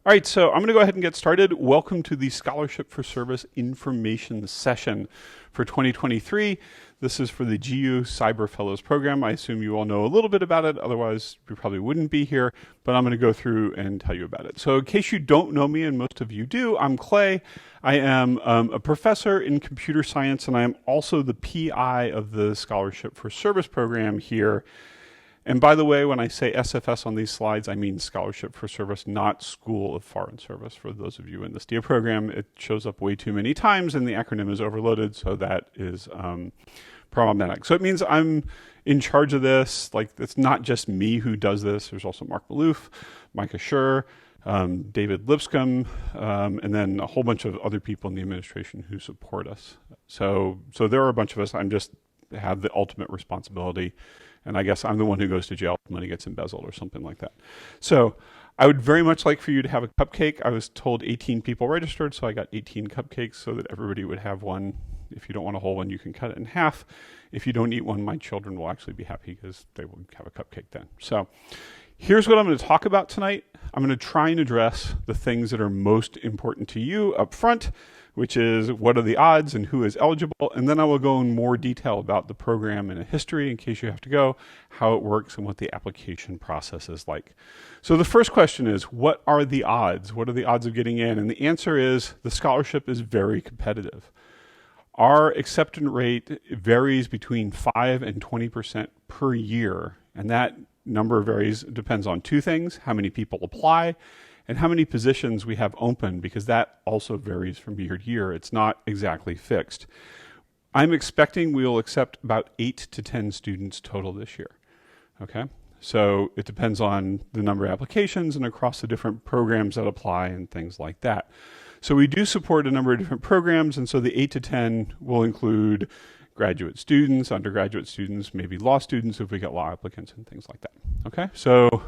All right, so I'm going to go ahead and get started. Welcome to the Scholarship for Service information session for 2023. This is for the GU Cyber Fellows program. I assume you all know a little bit about it, otherwise we probably wouldn't be here, but I'm going to go through and tell you about it. So in case you don't know me, and most of you do, I'm Clay. I am a professor in computer science, and I am also the PI of the Scholarship for Service program here. And by the way, when I say SFS on these slides, I mean Scholarship for Service, not School of Foreign Service. For those of you in the STIA program, it shows up way too many times and the acronym is overloaded, so that is problematic. So it means I'm in charge of this. Like, it's not just me who does this. There's also Mark Maloof, Micah Schur, David Lipscomb, and then a whole bunch of other people in the administration who support us. So there are a bunch of us. I'm just have the ultimate responsibility. And I guess I'm the one who goes to jail if money gets embezzled or something like that. So I would very much like for you to have a cupcake. I was told 18 people registered, so I got 18 cupcakes so that everybody would have one. If you don't want a whole one, you can cut it in half. If you don't eat one, my children will actually be happy because they will have a cupcake then. So here's what I'm going to talk about tonight. I'm going to try and address the things that are most important to you up front, which is what are the odds and who is eligible, and then I will go in more detail about the program and a history in case you have to go, how it works, and what the application process is like. So the first question is, what are the odds? What are the odds of getting in? And the answer is the scholarship is very competitive. Our acceptance rate varies between 5 and 20% per year, and that number depends on two things: how many people apply and how many positions we have open, because that also varies from year to year. It's not exactly fixed. I'm expecting we'll accept about 8 to 10 students total this year. Okay, so it depends on the number of applications and across the different programs that apply and things like that. So we do support a number of different programs, and so the 8 to 10 will include graduate students, undergraduate students, maybe law students if we get law applicants and things like that. Okay, so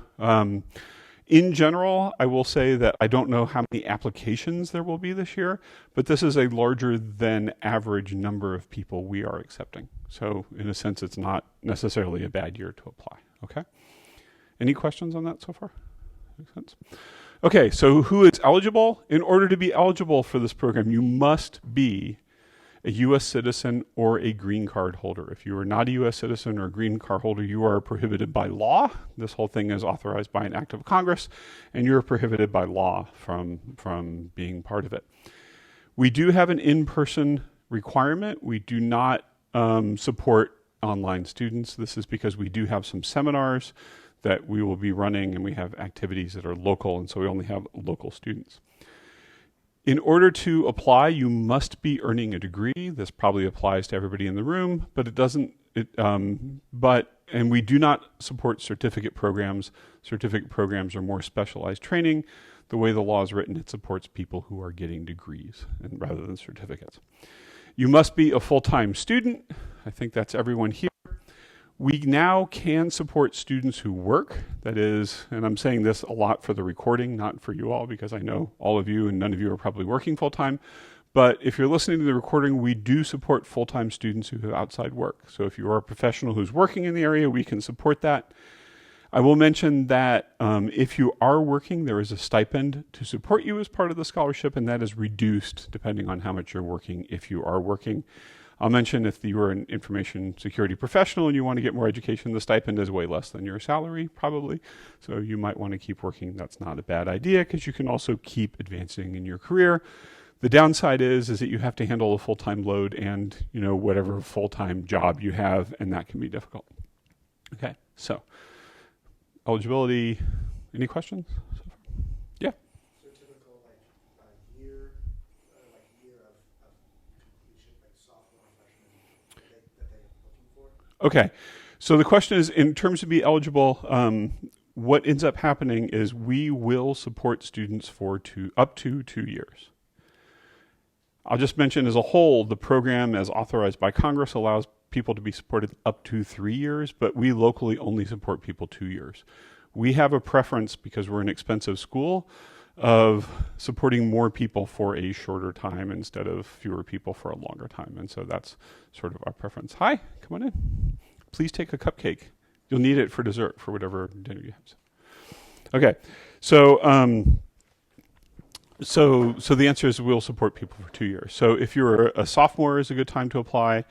in general, I will say that I don't know how many applications there will be this year, but this is a larger than average number of people we are accepting. So in a sense, it's not necessarily a bad year to apply. Okay, any questions on that so far? Makes sense? Okay, so who is eligible? In order to be eligible for this program, you must be a U.S. citizen or a green card holder. If you are not a U.S. citizen or a green card holder, you are prohibited by law. This whole thing is authorized by an act of Congress, and you're prohibited by law from being part of it. We do have an in-person requirement. We do not support online students. This is because we do have some seminars that we will be running, and we have activities that are local, and so we only have local students. In order to apply, you must be earning a degree. This probably applies to everybody in the room, but it doesn't. And we do not support certificate programs. Certificate programs are more specialized training. The way the law is written, it supports people who are getting degrees rather than certificates. You must be a full-time student. I think that's everyone here. We now can support students who work. That is, and I'm saying this a lot for the recording, not for you all, because I know all of you and none of you are probably working full-time. But if you're listening to the recording, we do support full-time students who have outside work. So if you are a professional who's working in the area, we can support that. I will mention that if you are working, there is a stipend to support you as part of the scholarship, and that is reduced depending on how much you're working if you are working. I'll mention if you are an information security professional and you want to get more education, the stipend is way less than your salary, probably. So you might want to keep working. That's not a bad idea because you can also keep advancing in your career. The downside is that you have to handle a full-time load and, whatever full-time job you have, and that can be difficult. Okay, so eligibility, any questions? Yeah. So typical year of completion, like sophomore, freshman, that they're looking for? Okay, so the question is, in terms of be eligible, what ends up happening is we will support students for up to 2 years. I'll just mention as a whole, the program as authorized by Congress allows people to be supported up to 3 years, but we locally only support people 2 years. We have a preference, because we're an expensive school, of supporting more people for a shorter time instead of fewer people for a longer time. And so that's sort of our preference. Hi, come on in. Please take a cupcake. You'll need it for dessert for whatever dinner you have. Okay, so So the answer is we'll support people for 2 years. So if you're a sophomore, is a good time to apply.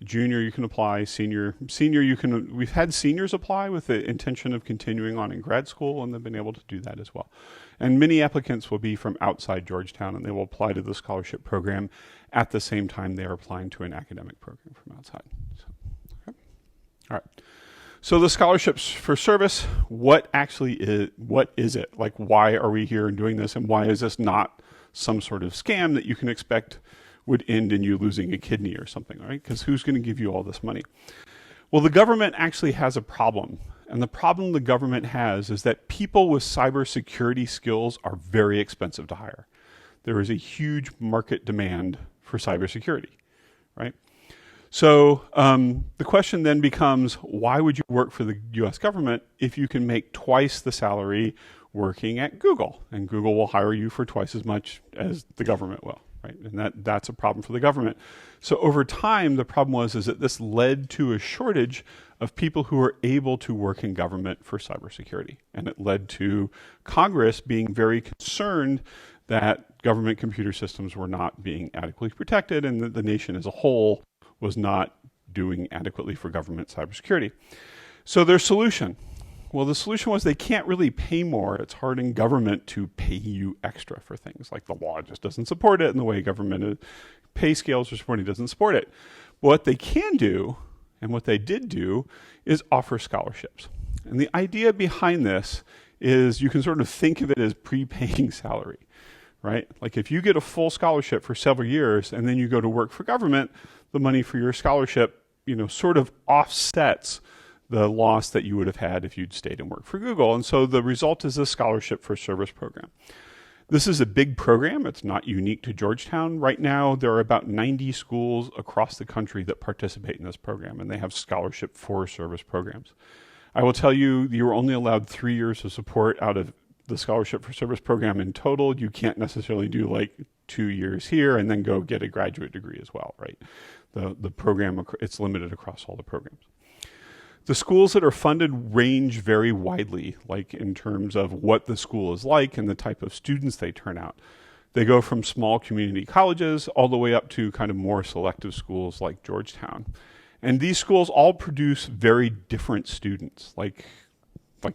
Junior, you can apply. Senior, you can. We've had seniors apply with the intention of continuing on in grad school, and they've been able to do that as well. And many applicants will be from outside Georgetown, and they will apply to the scholarship program at the same time they are applying to an academic program from outside. So, okay. All right. So the scholarships for service, what is it? Like, why are we here and doing this, and why is this not some sort of scam that you can expect would end in you losing a kidney or something, right? Because who's going to give you all this money? Well, the government actually has a problem. And the problem the government has is that people with cybersecurity skills are very expensive to hire. There is a huge market demand for cybersecurity, right? So the question then becomes, why would you work for the US government if you can make twice the salary working at Google? And Google will hire you for twice as much as the government will. Right? And that's a problem for the government. So over time, the problem is that this led to a shortage of people who are able to work in government for cybersecurity. And it led to Congress being very concerned that government computer systems were not being adequately protected and that the nation as a whole was not doing adequately for government cybersecurity. So their solution. Well, the solution was they can't really pay more. It's hard in government to pay you extra for things. Like the law just doesn't support it, and the way government pay scales are supporting doesn't support it. What they can do, and what they did do, is offer scholarships. And the idea behind this is you can sort of think of it as prepaying salary, right? Like if you get a full scholarship for several years and then you go to work for government, the money for your scholarship, sort of offsets the loss that you would have had if you'd stayed and worked for Google. And so the result is a scholarship for service program. This is a big program. It's not unique to Georgetown. Right now, there are about 90 schools across the country that participate in this program, and they have scholarship for service programs. I will tell you, you're only allowed 3 years of support out of the scholarship for service program in total. You can't necessarily do like 2 years here and then go get a graduate degree as well, right? The program, it's limited across all the programs. The schools that are funded range very widely, like in terms of what the school is like and the type of students they turn out. They go from small community colleges all the way up to kind of more selective schools like Georgetown. And these schools all produce very different students. Like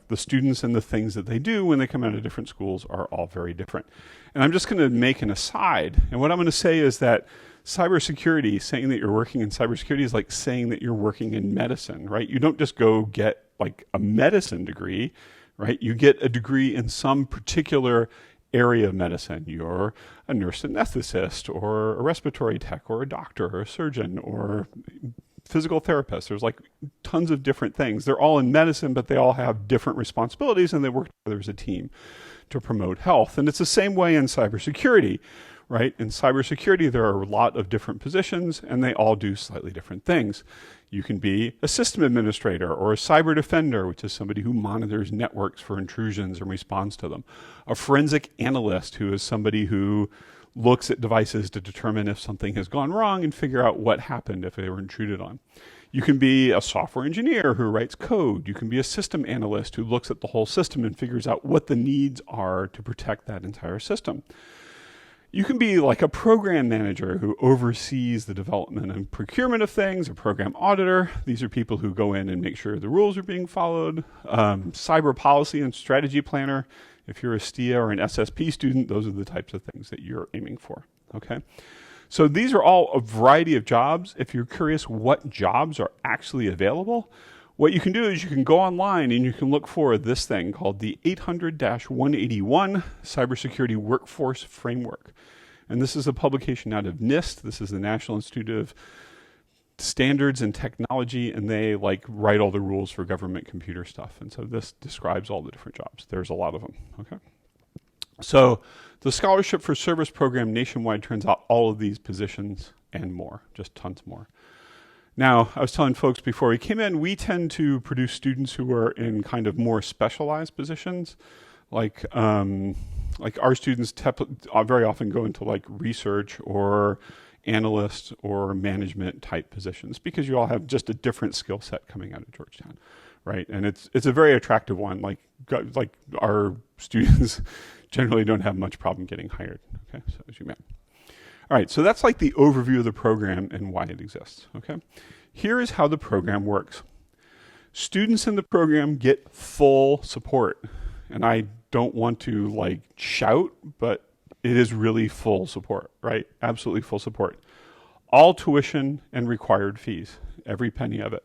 the students and the things that they do when they come out of different schools are all very different. And I'm just going to make an aside. And what I'm going to say is that cybersecurity, saying that you're working in cybersecurity is like saying that you're working in medicine, right? You don't just go get like a medicine degree, right? You get a degree in some particular area of medicine. You're a nurse anesthetist or a respiratory tech or a doctor or a surgeon or physical therapist. There's like tons of different things. They're all in medicine, but they all have different responsibilities and they work together as a team to promote health. And it's the same way in cybersecurity, right? In cybersecurity, there are a lot of different positions and they all do slightly different things. You can be a system administrator or a cyber defender, which is somebody who monitors networks for intrusions and responds to them. A forensic analyst, who is somebody who looks at devices to determine if something has gone wrong and figure out what happened if they were intruded on. You can be a software engineer who writes code. You can be a system analyst who looks at the whole system and figures out what the needs are to protect that entire system. You can be like a program manager who oversees the development and procurement of things, a program auditor. These are people who go in and make sure the rules are being followed. Cyber policy and strategy planner. If you're a STIA or an SSP student, those are the types of things that you're aiming for, okay? So these are all a variety of jobs. If you're curious what jobs are actually available, what you can do is you can go online and you can look for this thing called the 800-181 Cybersecurity Workforce Framework. And this is a publication out of NIST. This is the National Institute of Standards and Technology, and they write all the rules for government computer stuff. And so this describes all the different jobs. There's a lot of them, okay? So the Scholarship for Service program nationwide turns out all of these positions and more, just tons more. Now, I was telling folks before we came in, we tend to produce students who are in kind of more specialized positions. Like our students very often go into research or analyst or management type positions because you all have just a different skill set coming out of Georgetown, right? And it's a very attractive one. Like our students generally don't have much problem getting hired. Okay, so as you may. All right, so that's like the overview of the program and why it exists. Okay, here is how the program works. Students in the program get full support, and I don't want to like shout, but it is really full support, right? Absolutely full support. All tuition and required fees, every penny of it.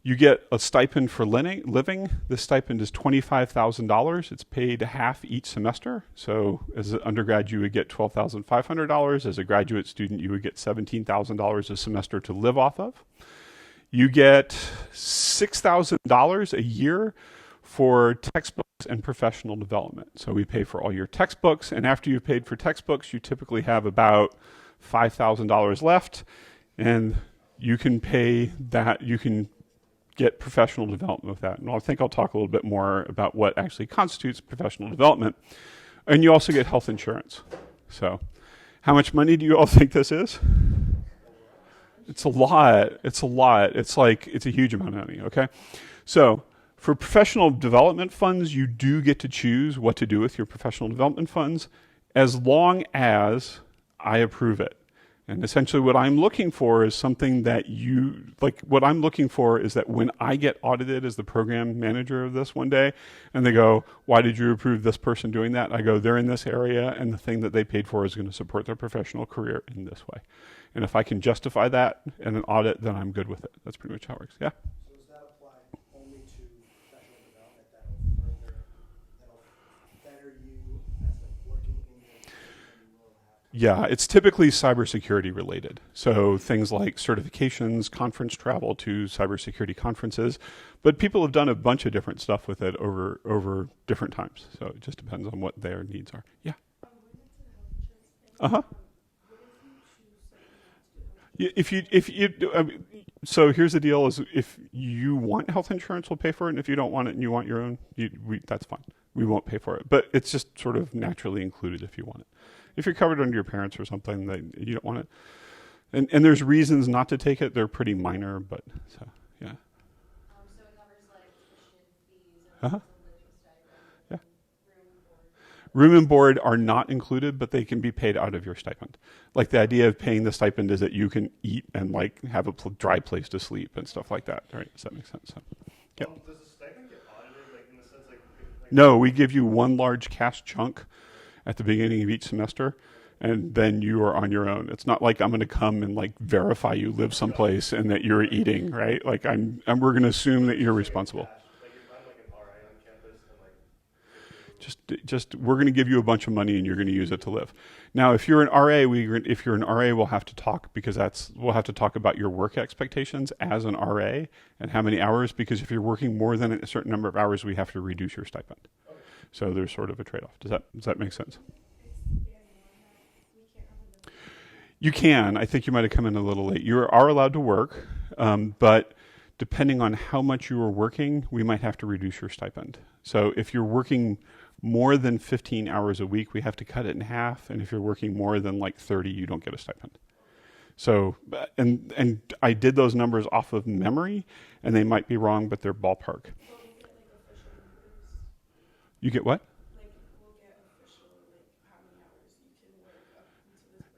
You get a stipend for living. This stipend is $25,000. It's paid half each semester. So as an undergrad, you would get $12,500. As a graduate student, you would get $17,000 a semester to live off of. You get $6,000 a year for textbooks and professional development. So we pay for all your textbooks, and after you've paid for textbooks, you typically have about $5,000 left, and you can pay that. You can get professional development with that. And I think I'll talk a little bit more about what actually constitutes professional development. And you also get health insurance. So how much money do you all think this is? It's a lot. It's a lot. It's a huge amount of money, okay? So for professional development funds, you do get to choose what to do with your professional development funds as long as I approve it. And essentially what I'm looking for is something that what I'm looking for is that when I get audited as the program manager of this one day, and they go, why did you approve this person doing that? I go, they're in this area, and the thing that they paid for is going to support their professional career in this way. And if I can justify that in an audit, then I'm good with it. That's pretty much how it works. Yeah? So does that apply only to professional development that'll better you as a working in your position than you will have? Yeah, it's typically cybersecurity related. So things like certifications, conference travel to cybersecurity conferences. But people have done a bunch of different stuff with it over different times. So it just depends on what their needs are. Yeah. Uh-huh. So here's the deal: is if you want health insurance, we'll pay for it. And if you don't want it and you want your own, that's fine. We won't pay for it, but it's just sort of naturally included if you want it. If you're covered under your parents or something, that you don't want it, and there's reasons not to take it. They're pretty minor, but so yeah. So it covers like tuition fees and Uh-huh. living stipend, Yeah. room and board. Room and board are not included, but they can be paid out of your stipend. Like the idea of paying the stipend is that you can eat and like have a dry place to sleep and stuff like that. Right? Does that make sense? So, yeah. Does the stipend get audited, like in the sense, like No, we give you one large cash chunk at the beginning of each semester, and then you are on your own. It's not like I'm going to come and like verify you live someplace and that you're eating, right? Like we're going to assume that you're responsible. like if I'm like an RI on campus and like Just we're going to give you a bunch of money and you're going to use it to live. Now, if you're an RA, we'll have to talk because we'll have to talk about your work expectations as an RA and how many hours. Because if you're working more than a certain number of hours, we have to reduce your stipend. So there's sort of a trade-off. Does that make sense? You can. I think you might have come in a little late. You are allowed to work, but depending on how much you are working, we might have to reduce your stipend. So if you're working more than 15 hours a week, we have to cut it in half. And if you're working more than like 30, you don't get a stipend. So, and I did those numbers off of memory, and they might be wrong, but they're ballpark. You get what?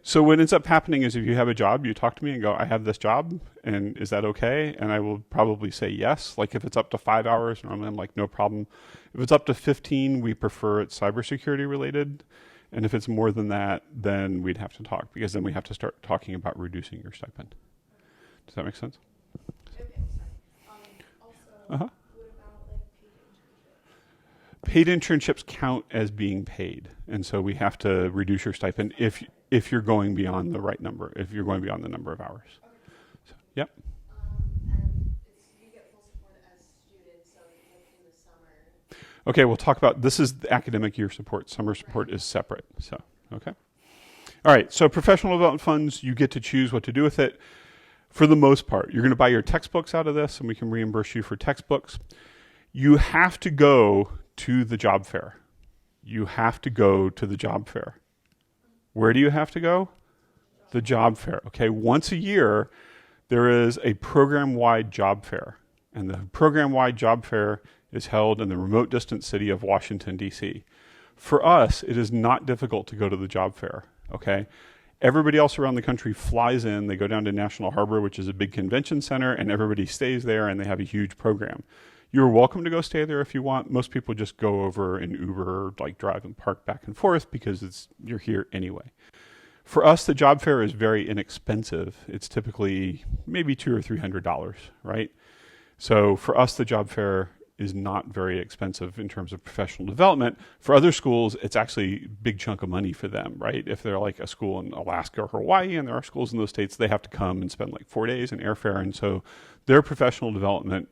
So what ends up happening is if you have a job, you talk to me and go, I have this job, and is that okay? And I will probably say yes. Like if it's up to 5 hours, normally I'm like, no problem. If it's up to 15, we prefer it's cybersecurity related. And if it's more than that, then we'd have to talk, because then we have to start talking about reducing your stipend. Does that make sense? Okay, sorry. Also, Uh-huh. what about like paid internships? Paid internships count as being paid, and so we have to reduce your stipend if you're going beyond the right number, if you're going beyond the number of hours. So, yep. And you get full support as students, so like in the summer. Okay, we'll talk about this is the academic year support. Summer support is separate. So, okay. All right, so professional development funds, you get to choose what to do with it. For the most part, you're going to buy your textbooks out of this, and we can reimburse you for textbooks. You have to go to the job fair. You have to go to the job fair. Where do you have to go? The job fair. Okay, once a year, there is a program-wide job fair. And the program-wide job fair is held in the remote distant city of Washington, D.C. For us, it is not difficult to go to the job fair, okay? Everybody else around the country flies in, they go down to National Harbor, which is a big convention center, and everybody stays there and they have a huge program. You're welcome to go stay there if you want. Most people just go over in Uber, like drive and park back and forth because you're here anyway. For us, the job fair is very inexpensive. It's typically maybe $200 or $300, right? So for us, the job fair is not very expensive in terms of professional development. For other schools, it's actually a big chunk of money for them, right? If they're like a school in Alaska or Hawaii, and there are schools in those states, they have to come and spend like 4 days in airfare. And so their professional development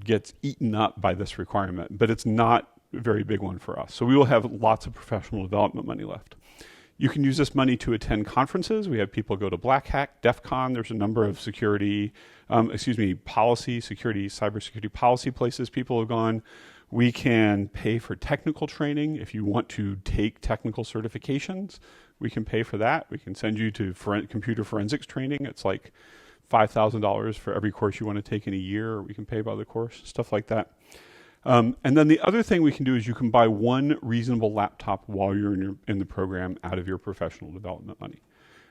gets eaten up by this requirement, but it's not a very big one for us. So we will have lots of professional development money left. You can use this money to attend conferences. We have people go to Black Hat, DEF CON. There's a number of cybersecurity policy places people have gone. We can pay for technical training. If you want to take technical certifications, we can pay for that. We can send you to computer forensics training. It's like $5,000 for every course you want to take in a year, or we can pay by the course, stuff like that. And then the other thing we can do is you can buy one reasonable laptop while you're in the program out of your professional development money.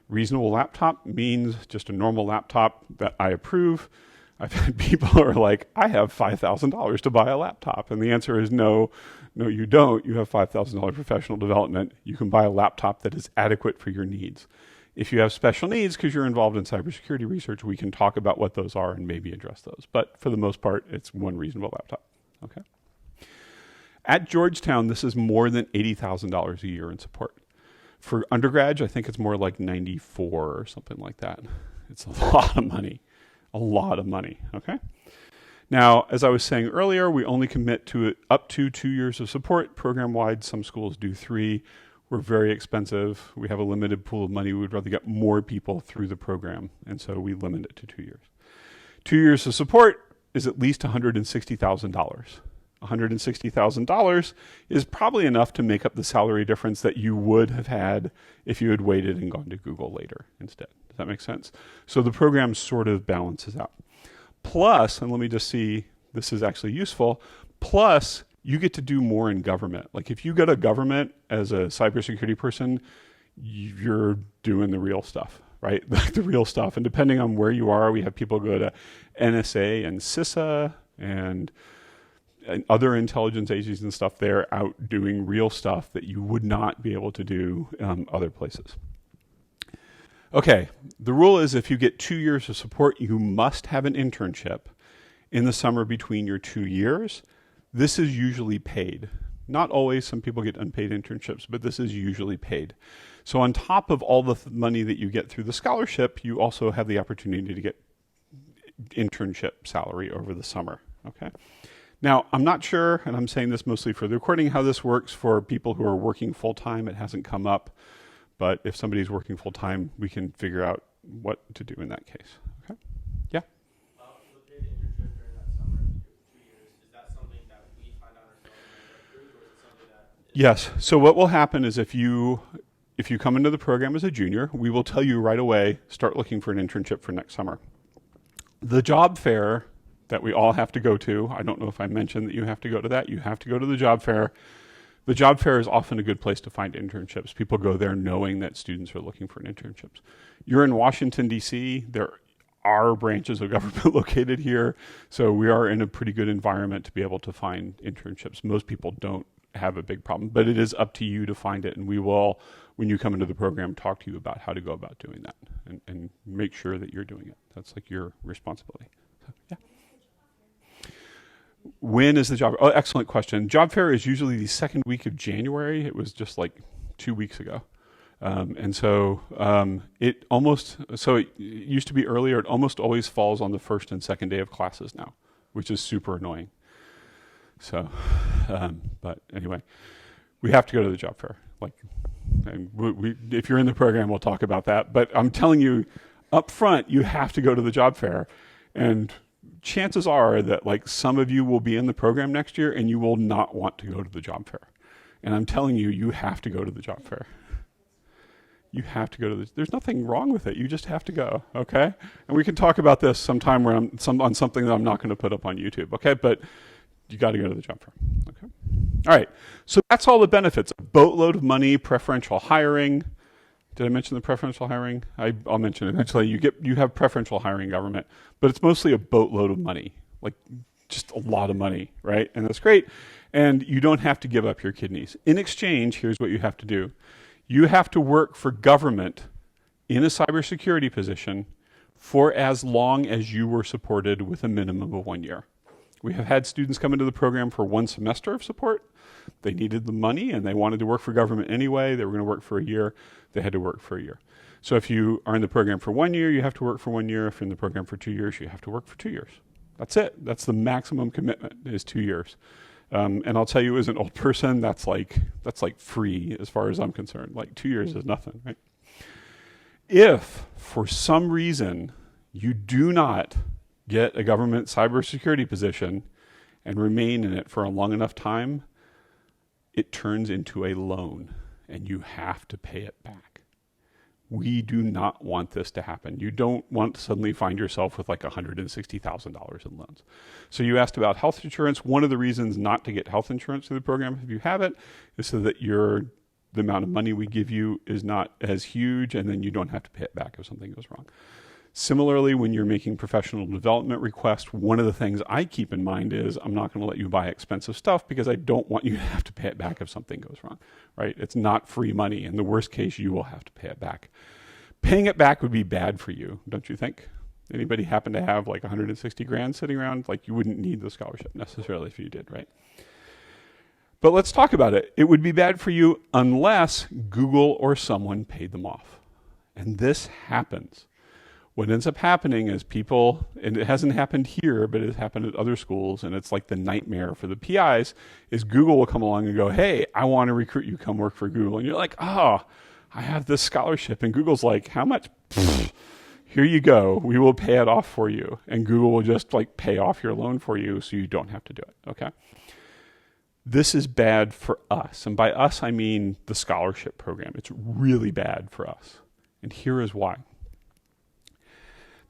Reasonable laptop means just a normal laptop that I approve. I've had people who are like, I have $5,000 to buy a laptop. And the answer is no, you don't. You have $5,000 professional development. You can buy a laptop that is adequate for your needs. If you have special needs because you're involved in cybersecurity research, we can talk about what those are and maybe address those. But for the most part, it's one reasonable laptop. Okay. At Georgetown, this is more than $80,000 a year in support. For undergrads, I think it's more like 94 or something like that. It's a lot of money, okay? Now, as I was saying earlier, we only commit to up to 2 years of support program-wide. Some schools do 3. We're very expensive. We have a limited pool of money. We would rather get more people through the program, and so we limit it to 2 years. 2 years of support is at least $160,000. $160,000 is probably enough to make up the salary difference that you would have had if you had waited and gone to Google later instead. Does that make sense? So the program sort of balances out. Plus, and let me just see, this is actually useful, plus you get to do more in government. Like if you go to government as a cybersecurity person, you're doing the real stuff, right? Like the real stuff. And depending on where you are, we have people go to NSA and CISA and other intelligence agencies and stuff. They're out doing real stuff that you would not be able to do other places. Okay, the rule is if you get 2 years of support, you must have an internship in the summer between your 2 years. This is usually paid. Not always, some people get unpaid internships, but this is usually paid. So on top of all the money that you get through the scholarship, you also have the opportunity to get internship salary over the summer, okay? Now, I'm not sure, and I'm saying this mostly for the recording, how this works for people who are working full-time. It hasn't come up, but if somebody's working full-time, we can figure out what to do in that case, okay? Yeah? The paid internship during that summer, 2 years, is that something that we find out ourselves and approve, or is it something that... Yes, so what will happen is if you come into the program as a junior, we will tell you right away, start looking for an internship for next summer. The job fair that we all have to go to, I don't know if I mentioned that you have to go to that, you have to go to the job fair. The job fair is often a good place to find internships. People go there knowing that students are looking for internships. You're in Washington, D.C., there are branches of government located here, so we are in a pretty good environment to be able to find internships. Most people don't have a big problem, but it is up to you to find it, and we will, when you come into the program, talk to you about how to go about doing that and make sure that you're doing it. That's like your responsibility. So, yeah. When is the job? Oh, excellent question. Job fair is usually the second week of January. It was just like 2 weeks ago. And so it used to be earlier. It almost always falls on the first and second day of classes now, which is super annoying. So, but anyway, we have to go to the job fair. And if you're in the program, we'll talk about that. But I'm telling you up front, you have to go to the job fair. And chances are that like some of you will be in the program next year and you will not want to go to the job fair. And I'm telling you, you have to go to the job fair. You have to go to there's nothing wrong with it. You just have to go, okay? And we can talk about this sometime where on something that I'm not going to put up on YouTube, okay? But you got to go to the job fair, okay? All right. So that's all the benefits. A boatload of money, preferential hiring. Did I mention the preferential hiring? I'll mention it eventually. You have preferential hiring government, but it's mostly a boatload of money, like just a lot of money, right? And that's great. And you don't have to give up your kidneys. In exchange, here's what you have to do. You have to work for government in a cybersecurity position for as long as you were supported with a minimum of 1 year. We have had students come into the program for 1 semester of support. They needed the money and they wanted to work for government anyway. They were going to work for a year. They had to work for a year. So if you are in the program for 1 year, you have to work for 1 year. If you're in the program for 2 years, you have to work for 2 years. That's it. That's the maximum commitment is 2 years. And I'll tell you, as an old person, that's like free as far as I'm concerned. Like 2 years is nothing, right? If for some reason you do not get a government cybersecurity position and remain in it for a long enough time, it turns into a loan and you have to pay it back. We do not want this to happen. You don't want to suddenly find yourself with like $160,000 in loans. So you asked about health insurance. One of the reasons not to get health insurance through the program, if you have it, is so that the amount of money we give you is not as huge, and then you don't have to pay it back if something goes wrong. Similarly, when you're making professional development requests, one of the things I keep in mind is I'm not going to let you buy expensive stuff because I don't want you to have to pay it back if something goes wrong, right? It's not free money. In the worst case, you will have to pay it back. Paying it back would be bad for you, don't you think? Anybody happen to have like 160 grand sitting around? Like you wouldn't need the scholarship necessarily if you did, right? But let's talk about it. It would be bad for you unless Google or someone paid them off. And this happens. What ends up happening is people, and it hasn't happened here, but it has happened at other schools, and it's like the nightmare for the PIs, is Google will come along and go, hey, I want to recruit you, come work for Google. And you're like, oh, I have this scholarship. And Google's like, how much? Here you go. We will pay it off for you. And Google will just like pay off your loan for you so you don't have to do it, okay? This is bad for us. And by us, I mean the scholarship program. It's really bad for us. And here is why.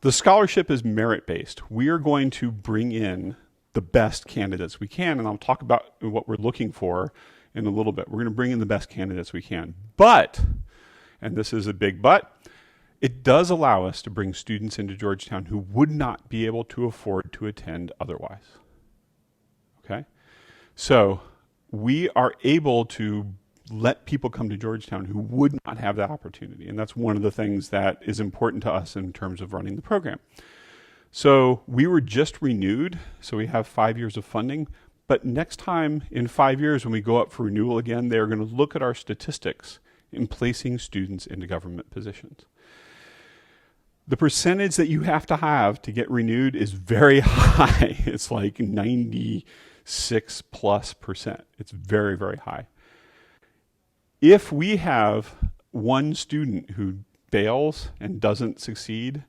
The scholarship is merit-based. We are going to bring in the best candidates we can, and I'll talk about what we're looking for in a little bit. We're going to bring in the best candidates we can. But, and this is a big but, it does allow us to bring students into Georgetown who would not be able to afford to attend otherwise. Okay? So we are able to let people come to Georgetown who would not have that opportunity. And that's one of the things that is important to us in terms of running the program. So we were just renewed, so we have 5 years of funding. But next time in 5 years when we go up for renewal again, they're going to look at our statistics in placing students into government positions. The percentage that you have to get renewed is very high. It's like 96+%. It's very, very high. If we have one student who fails and doesn't succeed,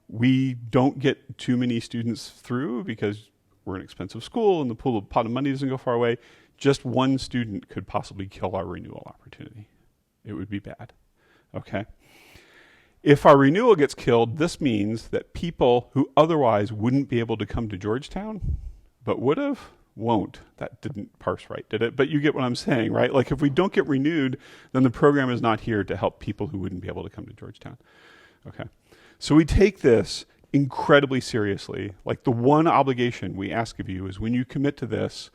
we don't get too many students through because we're an expensive school and the pot of money doesn't go far away. Just one student could possibly kill our renewal opportunity. It would be bad, okay? If our renewal gets killed, this means that people who otherwise wouldn't be able to come to Georgetown, but would have, won't. That didn't parse right, did it? But you get what I'm saying, right? Like if we don't get renewed, then the program is not here to help people who wouldn't be able to come to Georgetown. Okay. So we take this incredibly seriously. Like the one obligation we ask of you is when you commit to this,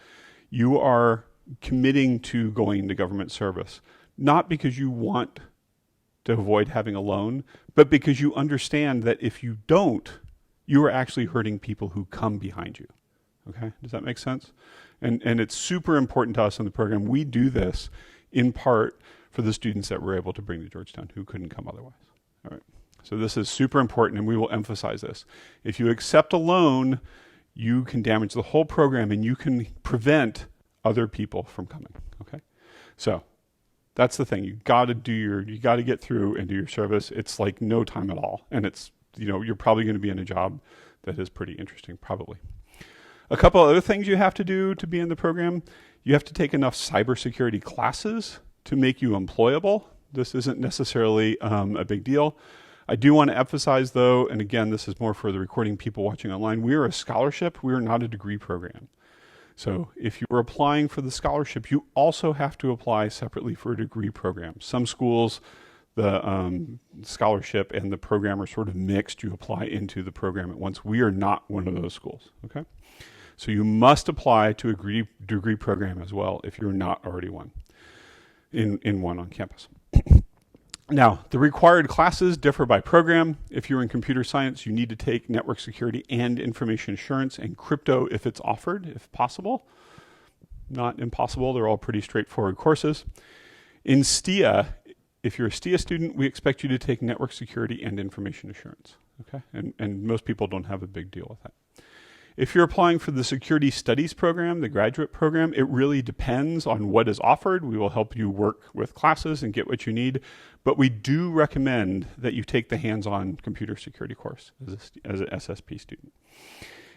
you are committing to going into government service, not because you want to avoid having a loan, but because you understand that if you don't, you are actually hurting people who come behind you. Okay, does that make sense? And it's super important to us in the program. We do this in part for the students that we're able to bring to Georgetown who couldn't come otherwise. All right, so this is super important and we will emphasize this. If you accept a loan, you can damage the whole program and you can prevent other people from coming, okay? So that's the thing. You got to get through and do your service. It's like no time at all. And it's, you're probably going to be in a job that is pretty interesting, probably. A couple other things you have to do to be in the program. You have to take enough cybersecurity classes to make you employable. This isn't necessarily a big deal. I do want to emphasize though, and again, this is more for the recording people watching online, we are a scholarship, we are not a degree program. So if you're applying for the scholarship, you also have to apply separately for a degree program. Some schools, the scholarship and the program are sort of mixed. You apply into the program at once. We are not one of those schools, okay? So you must apply to a degree program as well if you're not already one in one on campus. Now, the required classes differ by program. If you're in computer science, you need to take network security and information assurance and crypto if it's offered, if possible. Not impossible, they're all pretty straightforward courses. In STIA, if you're a STIA student, we expect you to take network security and information assurance, okay? And most people don't have a big deal with that. If you're applying for the Security Studies program, the graduate program, it really depends on what is offered. We will help you work with classes and get what you need, but we do recommend that you take the hands-on computer security course as an SSP student.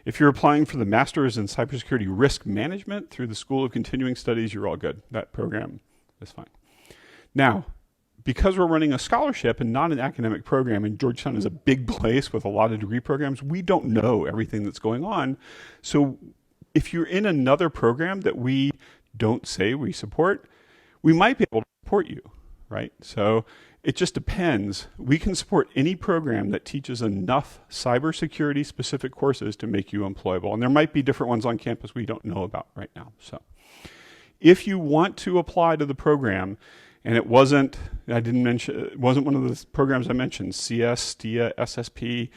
If you're applying for the Master's in Cybersecurity Risk Management through the School of Continuing Studies, you're all good. That program is fine. Now, because we're running a scholarship and not an academic program, and Georgetown is a big place with a lot of degree programs, we don't know everything that's going on. So if you're in another program that we don't say we support, we might be able to support you, right? So it just depends. We can support any program that teaches enough cybersecurity specific courses to make you employable. And there might be different ones on campus we don't know about right now. So if you want to apply to the program, and it wasn't one of the programs I mentioned, CS, STIA, SSP,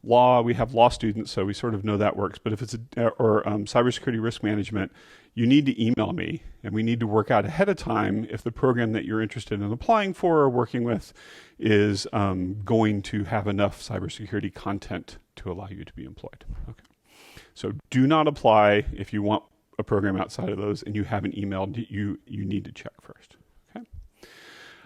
law, we have law students, so we sort of know that works. But if it's cybersecurity risk management, you need to email me, and we need to work out ahead of time if the program that you're interested in applying for or working with is going to have enough cybersecurity content to allow you to be employed. Okay. So do not apply if you want a program outside of those and you haven't emailed, you need to check first.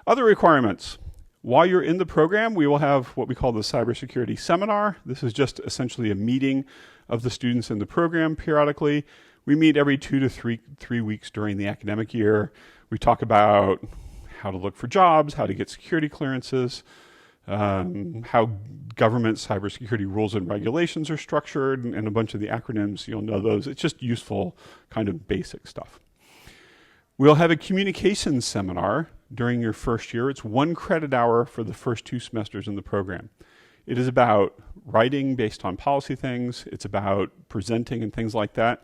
Other requirements. While you're in the program, we will have what we call the cybersecurity seminar. This is just essentially a meeting of the students in the program periodically. We meet every 2 to 3 weeks during the academic year. We talk about how to look for jobs, how to get security clearances, how government cybersecurity rules and regulations are structured, and a bunch of the acronyms. You'll know those. It's just useful kind of basic stuff. We'll have a communications seminar during your first year. It's 1 credit hour for the first 2 semesters in the program. It is about writing based on policy things. It's about presenting and things like that.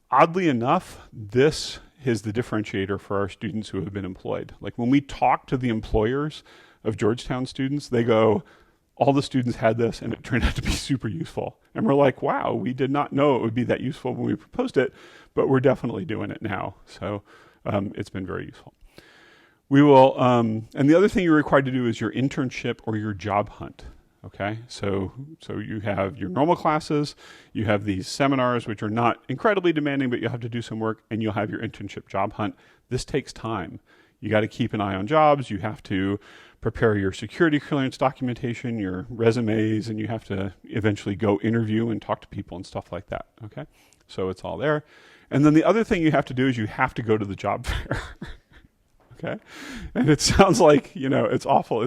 Oddly enough, this is the differentiator for our students who have been employed. Like when we talk to the employers of Georgetown students, they go, all the students had this and it turned out to be super useful. And we're like, wow, we did not know it would be that useful when we proposed it, but we're definitely doing it now. So it's been very useful. We will, and the other thing you're required to do is your internship or your job hunt. Okay, so you have your normal classes, you have these seminars, which are not incredibly demanding, but you'll have to do some work, and you'll have your internship job hunt. This takes time. You got to keep an eye on jobs. You have to prepare your security clearance documentation, your resumes, and you have to eventually go interview and talk to people and stuff like that. Okay, so it's all there. And then the other thing you have to do is you have to go to the job fair. Okay, and it sounds like, it's awful.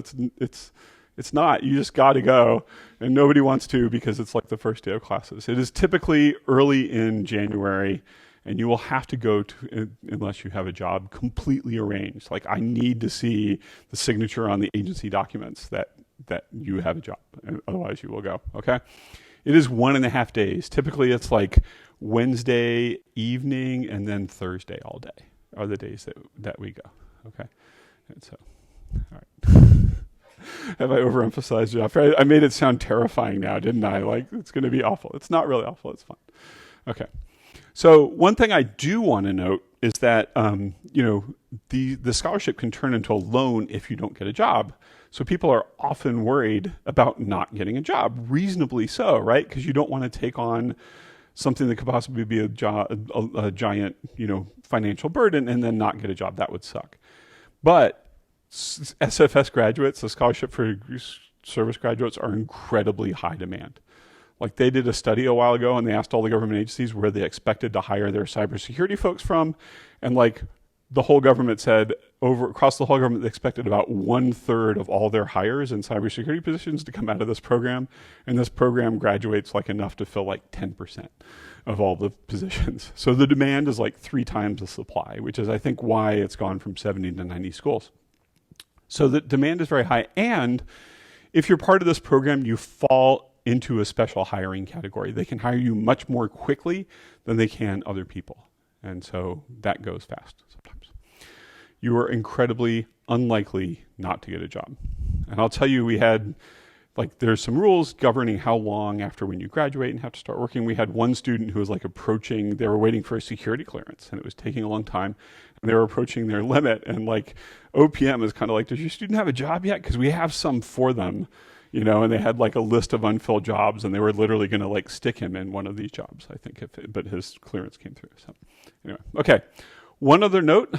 It's not. You just got to go, and nobody wants to because it's like the first day of classes. It is typically early in January, and you will have to go to, unless you have a job completely arranged. Like, I need to see the signature on the agency documents that you have a job, and otherwise you will go. Okay, it is 1.5 days. Typically, it's like Wednesday evening and then Thursday all day are the days that we go. Okay, and so, all right. Have I overemphasized it? I made it sound terrifying now, didn't I? Like, it's going to be awful. It's not really awful. It's fine. Okay. So one thing I do want to note is that, the scholarship can turn into a loan if you don't get a job. So people are often worried about not getting a job, reasonably so, right? Because you don't want to take on something that could possibly be a giant, financial burden and then not get a job. That would suck. But SFS graduates, the scholarship for service graduates, are incredibly high demand. Like, they did a study a while ago and they asked all the government agencies where they expected to hire their cybersecurity folks from, and like the whole government said across the whole government, they expected about 1/3 of all their hires in cybersecurity positions to come out of this program. And this program graduates like enough to fill like 10% of all the positions. So the demand is like 3 times the supply, which is, I think, why it's gone from 70 to 90 schools. So the demand is very high. And if you're part of this program, you fall into a special hiring category. They can hire you much more quickly than they can other people. And so that goes fast sometimes. You are incredibly unlikely not to get a job. And I'll tell you, we had, there's some rules governing how long after when you graduate and have to start working. We had one student who was approaching, they were waiting for a security clearance and it was taking a long time. And they were approaching their limit, and OPM is kind of does your student have a job yet? Because we have some for them, and they had a list of unfilled jobs, and they were literally going to stick him in one of these jobs, I think, but his clearance came through. So anyway, okay. One other note,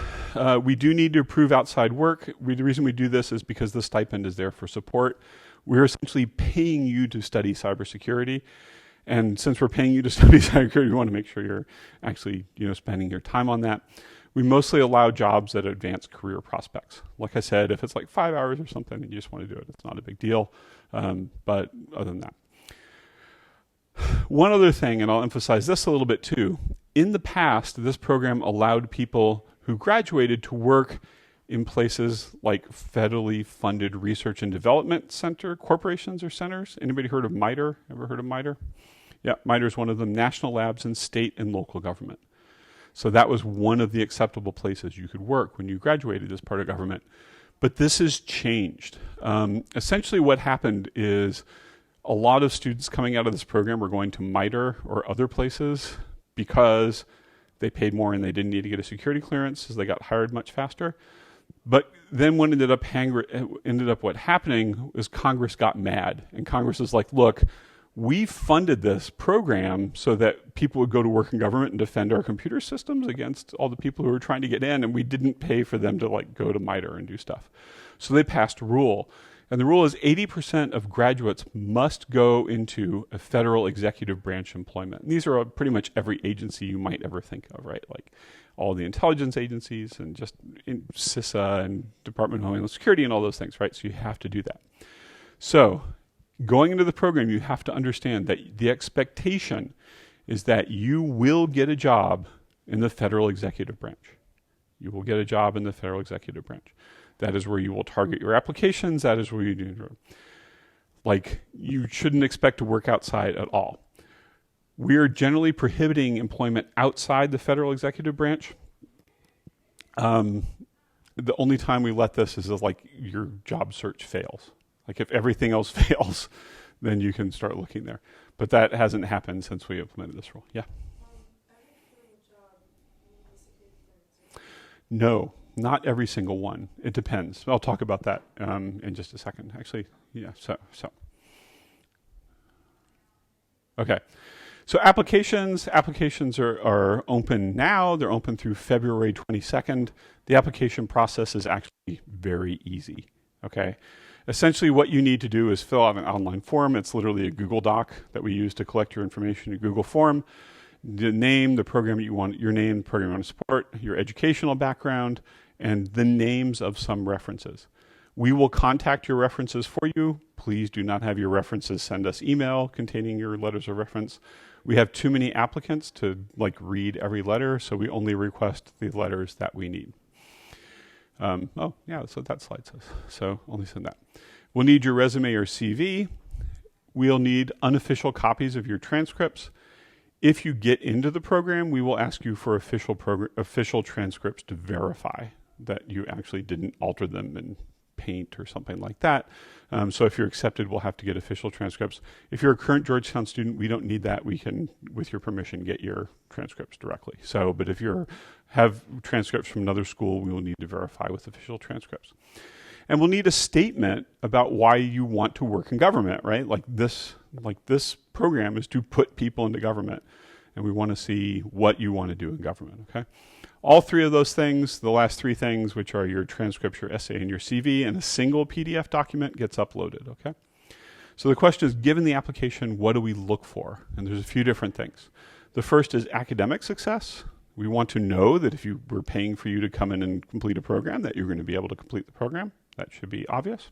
we do need to approve outside work. The reason we do this is because the stipend is there for support. We're essentially paying you to study cybersecurity. And since we're paying you to study cybersecurity, we want to make sure you're actually, spending your time on that. We mostly allow jobs that advance career prospects. Like I said, if it's 5 hours or something and you just want to do it, it's not a big deal. But other than that. One other thing, and I'll emphasize this a little bit too. In the past, this program allowed people who graduated to work in places like federally funded research and development center corporations or centers. Anybody heard of MITRE? Ever heard of MITRE? Yeah, MITRE is one of them, national labs in state and local government. So that was one of the acceptable places you could work when you graduated as part of government. But this has changed. Essentially what happened is a lot of students coming out of this program were going to MITRE or other places because they paid more and they didn't need to get a security clearance, so they got hired much faster. But then what ended up what happening is Congress got mad, and Congress is look, we funded this program so that people would go to work in government and defend our computer systems against all the people who were trying to get in, and we didn't pay for them to go to MITRE and do stuff. So they passed a rule. And the rule is 80% of graduates must go into a federal executive branch employment. And these are pretty much every agency you might ever think of, right? All the intelligence agencies and just CISA and Department of Homeland Security and all those things, right? So you have to do that. So going into the program, you have to understand that the expectation is that you will get a job in the federal executive branch. You will get a job in the federal executive branch. That is where you will target your applications. That is where you do. You shouldn't expect to work outside at all. We are generally prohibiting employment outside the federal executive branch. The only time we let this is if your job search fails. If everything else fails, then you can start looking there. But that hasn't happened since we implemented this rule. Yeah. No. Not every single one. It depends. I'll talk about that in just a second. Actually, yeah, so. Okay. So applications are open now. They're open through February 22nd. The application process is actually very easy. Okay. Essentially what you need to do is fill out an online form. It's literally a Google Doc that we use to collect your information in a Google form. The name, the program you want, your name, the program you want to support, your educational background, and the names of some references. We will contact your references for you. Please do not have your references send us email containing your letters of reference. We have too many applicants to read every letter, so we only request the letters that we need. Oh, yeah, so that slide says. So only send that. We'll need your resume or CV. We'll need unofficial copies of your transcripts. If you get into the program, we will ask you for official transcripts to verify that you actually didn't alter them in Paint or something like that. So if you're accepted, we'll have to get official transcripts. If you're a current Georgetown student, we don't need that. We can, with your permission, get your transcripts directly. So, but if you have transcripts from another school, we will need to verify with official transcripts. And we'll need a statement about why you want to work in government, right? This program is to put people into government, and we want to see what you want to do in government, okay? All three of those things, the last three things, which are your transcripts, your essay, and your CV, and a single PDF document gets uploaded, okay? So the question is, given the application, what do we look for? And there's a few different things. The first is academic success. We want to know that if we're paying for you to come in and complete a program, that you're going to be able to complete the program. That should be obvious.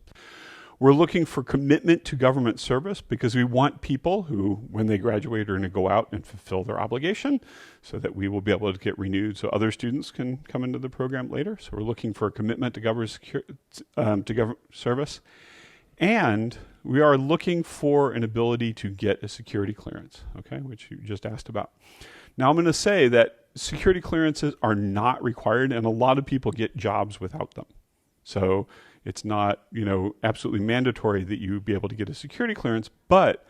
We're looking for commitment to government service because we want people who, when they graduate, are going to go out and fulfill their obligation so that we will be able to get renewed so other students can come into the program later. So we're looking for a commitment to government service. And we are looking for an ability to get a security clearance, okay, which you just asked about. Now I'm going to say that security clearances are not required, and a lot of people get jobs without them. So it's not, absolutely mandatory that you be able to get a security clearance, but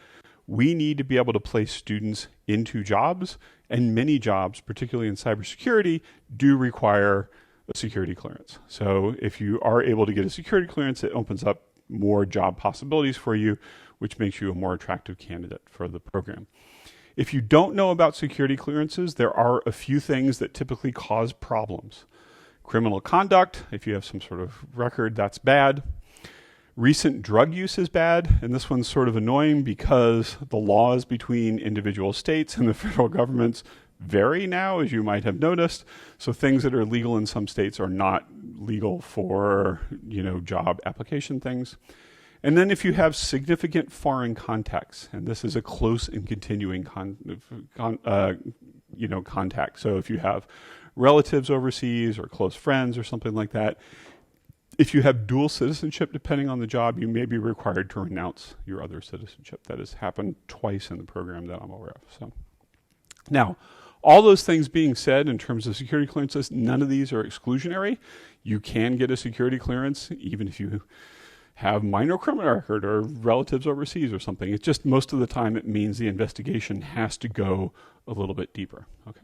we need to be able to place students into jobs, and many jobs, particularly in cybersecurity, do require a security clearance. So if you are able to get a security clearance, it opens up more job possibilities for you, which makes you a more attractive candidate for the program. If you don't know about security clearances, there are a few things that typically cause problems. Criminal conduct, if you have some sort of record, that's bad. Recent drug use is bad, and this one's sort of annoying because the laws between individual states and the federal governments vary now, as you might have noticed. So things that are legal in some states are not legal for, job application things. And then if you have significant foreign contacts, and this is a close and continuing contact. So if you have relatives overseas or close friends or something like that, if you have dual citizenship, depending on the job, you may be required to renounce your other citizenship. That has happened twice in the program that I'm aware of. So now, all those things being said, in terms of security clearances, none of these are exclusionary. You can get a security clearance even if you have minor criminal record or relatives overseas or something. It's just most of the time it means the investigation has to go a little bit deeper. Okay.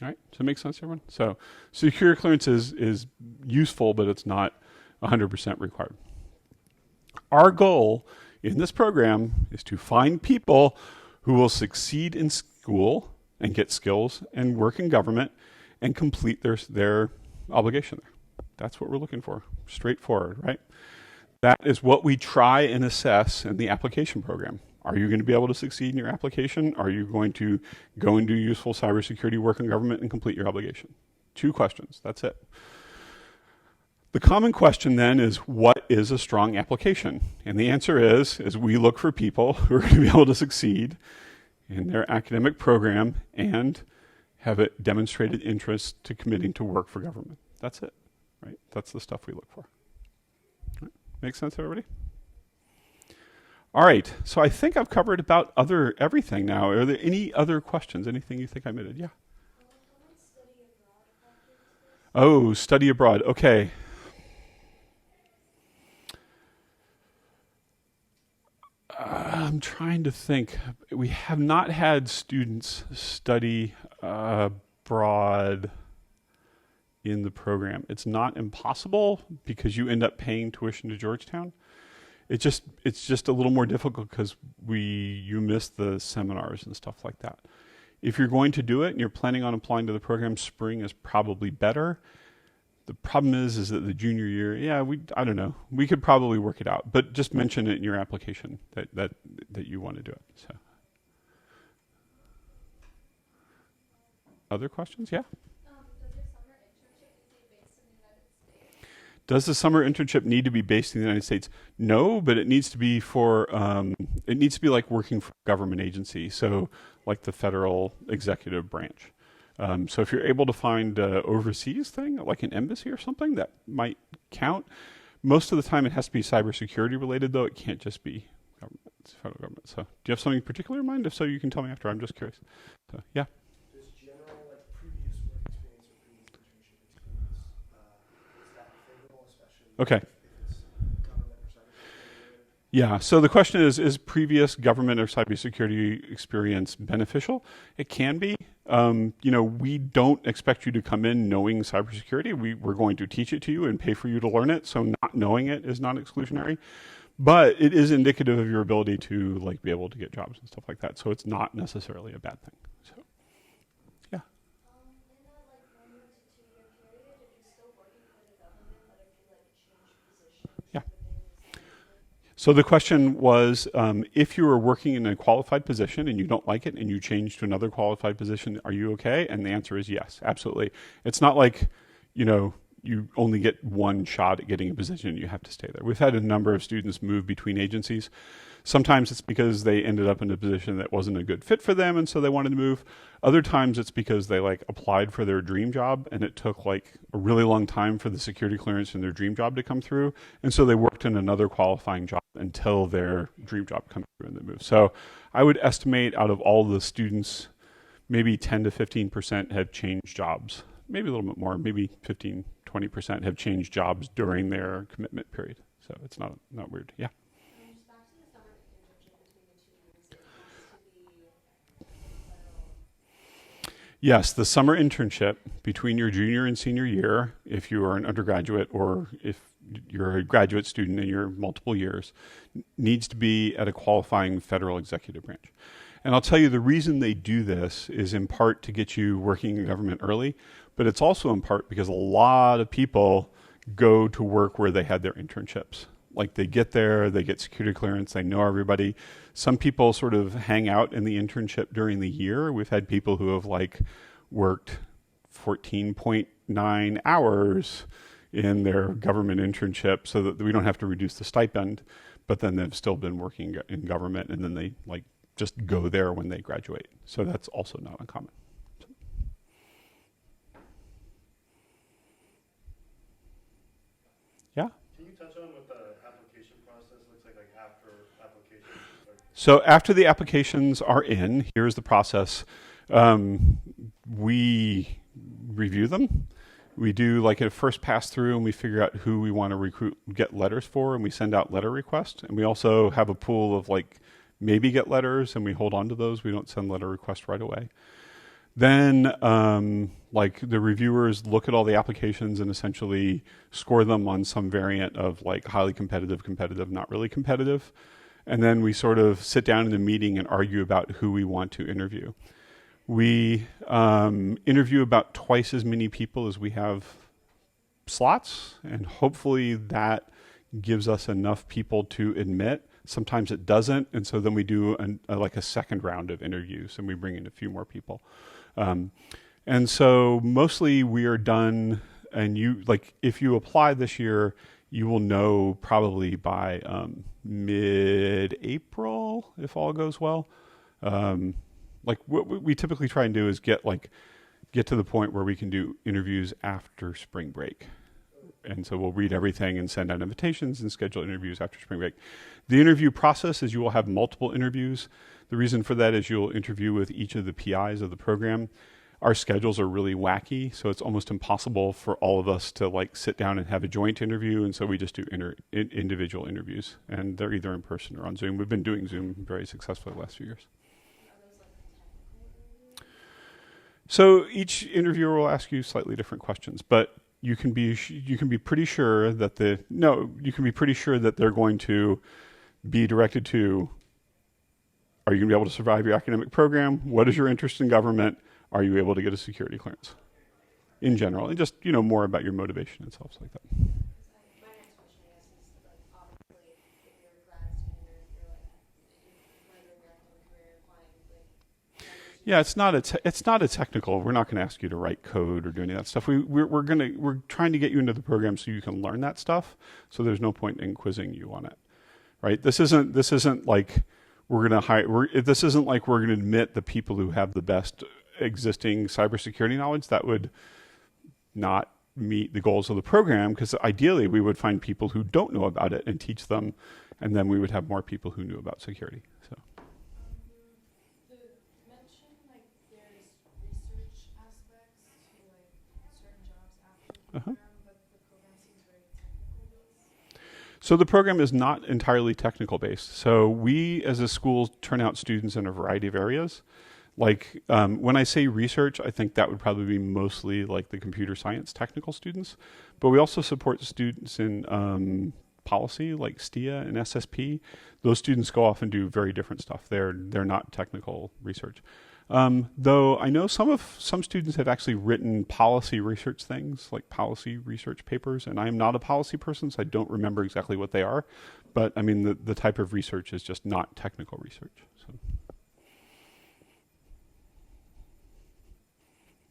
All right. Does that make sense, everyone? So security clearance is useful, but it's not 100% required. Our goal in this program is to find people who will succeed in school and get skills and work in government and complete their obligation there. That's what we're looking for. Straightforward, right? That is what we try and assess in the application program. Are you going to be able to succeed in your application? Are you going to go and do useful cybersecurity work in government and complete your obligation? 2 questions. That's it. The common question then is, what is a strong application? And the answer is we look for people who are going to be able to succeed in their academic program and have a demonstrated interest to committing to work for government. That's it, right? That's the stuff we look for. Right. Make sense, everybody? All right, so I think I've covered about everything now. Are there any other questions? Anything you think I omitted? Yeah. Oh, study abroad. Okay. I'm trying to think. We have not had students study abroad in the program. It's not impossible because you end up paying tuition to Georgetown. It's just a little more difficult because you miss the seminars and stuff like that. If you're going to do it and you're planning on applying to the program, spring is probably better. The problem is that the junior year, I don't know. We could probably work it out, but just mention it in your application that you want to do it. So, other questions? Yeah. Does the summer internship need to be based in the United States? No, but it needs to be like working for a government agency, so like the federal executive branch. So if you're able to find an overseas thing, like an embassy or something, that might count. Most of the time it has to be cybersecurity related, though. It can't just be federal government. So do you have something particular in mind? If so, you can tell me after. I'm just curious. So, yeah. Does general, previous work experience or previous internship experience, is that pivotal, especially Okay. if it's government or cybersecurity? Yeah, so the question is previous government or cybersecurity experience beneficial? It can be. We don't expect you to come in knowing cybersecurity. We're going to teach it to you and pay for you to learn it, so not knowing it is not exclusionary. But it is indicative of your ability to be able to get jobs and stuff like that, so it's not necessarily a bad thing. So, yeah. In that 1 year to 2 year period, if you're still working for the government, but if you change positions Yeah. within the same So the question was, if you are working in a qualified position and you don't like it and you change to another qualified position, are you okay? And the answer is yes, absolutely. It's not like, you only get one shot at getting a position and you have to stay there. We've had a number of students move between agencies. Sometimes it's because they ended up in a position that wasn't a good fit for them and so they wanted to move. Other times it's because they applied for their dream job and it took a really long time for the security clearance in their dream job to come through. And so they worked in another qualifying job until their dream job comes through and they move. So I would estimate out of all the students, maybe 10 to 15% have changed jobs. Maybe a little bit more, maybe 15, 20% have changed jobs during their commitment period. So it's not weird. Yeah. Just back to the summer internship between the 2 years, it has to be federal. Yes, the summer internship between your junior and senior year, if you are an undergraduate or if you're a graduate student in your multiple years, needs to be at a qualifying federal executive branch. And I'll tell you the reason they do this is in part to get you working in government early, but it's also in part because a lot of people go to work where they had their internships. They get there, they get security clearance, they know everybody. Some people sort of hang out in the internship during the year. We've had people who have worked 14.9 hours in their government internship so that we don't have to reduce the stipend, but then they've still been working in government and then they just go there when they graduate. So that's also not uncommon. Yeah? Can you touch on what the application process looks like after applications? So after the applications are in, here's the process. We review them. We do a first pass through and we figure out who we want to get letters for, and we send out letter requests. And we also have a pool of maybe get letters, and we hold on to those. We don't send letter requests right away. Then the reviewers look at all the applications and essentially score them on some variant of highly competitive, competitive, not really competitive. And then we sort of sit down in a meeting and argue about who we want to interview. We interview about twice as many people as we have slots, and hopefully that gives us enough people to admit. Sometimes it doesn't, and so then we do a second round of interviews, and we bring in a few more people. And so mostly we are done, and if you apply this year, you will know probably by mid-April if all goes well. What we typically try and do is get to the point where we can do interviews after spring break. And so we'll read everything and send out invitations and schedule interviews after spring break. The interview process is you will have multiple interviews. The reason for that is you'll interview with each of the PIs of the program. Our schedules are really wacky, so it's almost impossible for all of us to sit down and have a joint interview, and so we just do individual interviews, and they're either in person or on Zoom. We've been doing Zoom very successfully the last few years. So each interviewer will ask you slightly different questions, but you can be pretty sure that they're going to be directed to, are you going to be able to survive your academic program? What is your interest in government? Are you able to get a security clearance? In general, and just more about your motivation and stuff like that. My next question, I guess, is obviously if you're a grad student or if you're later in your academic career applying, Yeah, it's not a technical. We're not going to ask you to write code or do any of that stuff. We're trying to get you into the program so you can learn that stuff. So there's no point in quizzing you on it, right? This isn't like we're going to hire. This isn't like we're going to admit the people who have the best existing cybersecurity knowledge. That would not meet the goals of the program, because ideally we would find people who don't know about it and teach them, and then we would have more people who knew about security. So. Mention there's research aspects to certain jobs after the program, but the program seems very technical based. So the program is not entirely technical based. So we as a school turn out students in a variety of areas. When I say research, I think that would probably be mostly the computer science technical students, but we also support students in policy, like STIA and SSP. Those students go off and do very different stuff. They're not technical research. Though I know some students have actually written policy research things, like policy research papers, and I am not a policy person, so I don't remember exactly what they are. But I mean, the type of research is just not technical research. So,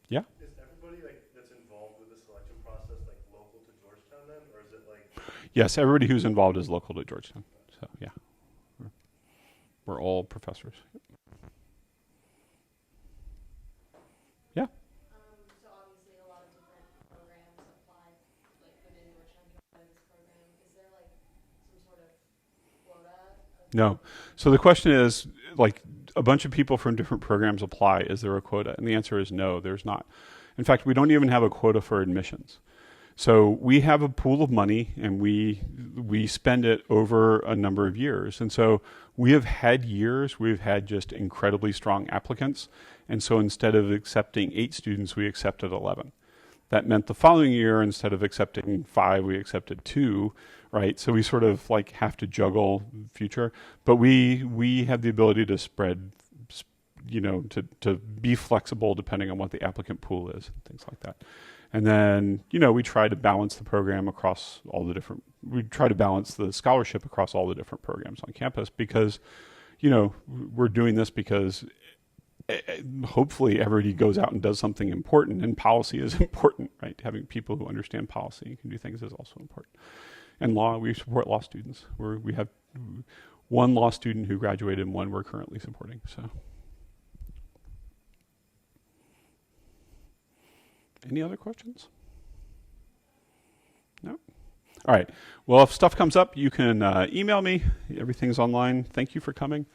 yeah. Is everybody like that's involved with the selection process like local to Georgetown then, or is it like? Yes, everybody who's involved is local to Georgetown. So yeah, we're all professors. Yeah. So obviously a lot of different programs apply, like within Georgetown to apply to this program. Is there like some sort of quota? No. So the question is, like, a bunch of people from different programs apply. Is there a quota? And the answer is no, there's not. In fact, we don't even have a quota for admissions. So we have a pool of money, and we spend it over a number of years. And so we have had years we've had just incredibly strong applicants. And so instead of accepting 8 students, we accepted 11. That meant the following year, instead of accepting 5, we accepted 2, right? So we sort of like have to juggle future, but we have the ability to spread, to be flexible depending on what the applicant pool is and things like that. And then, we try to balance the program across we try to balance the scholarship across all the different programs on campus because, we're doing this because hopefully everybody goes out and does something important, and policy is important, right? Having people who understand policy and can do things is also important. And law, we support law students. We have one law student who graduated and one we're currently supporting. So, any other questions? No? All right. Well, if stuff comes up, you can email me. Everything's online. Thank you for coming.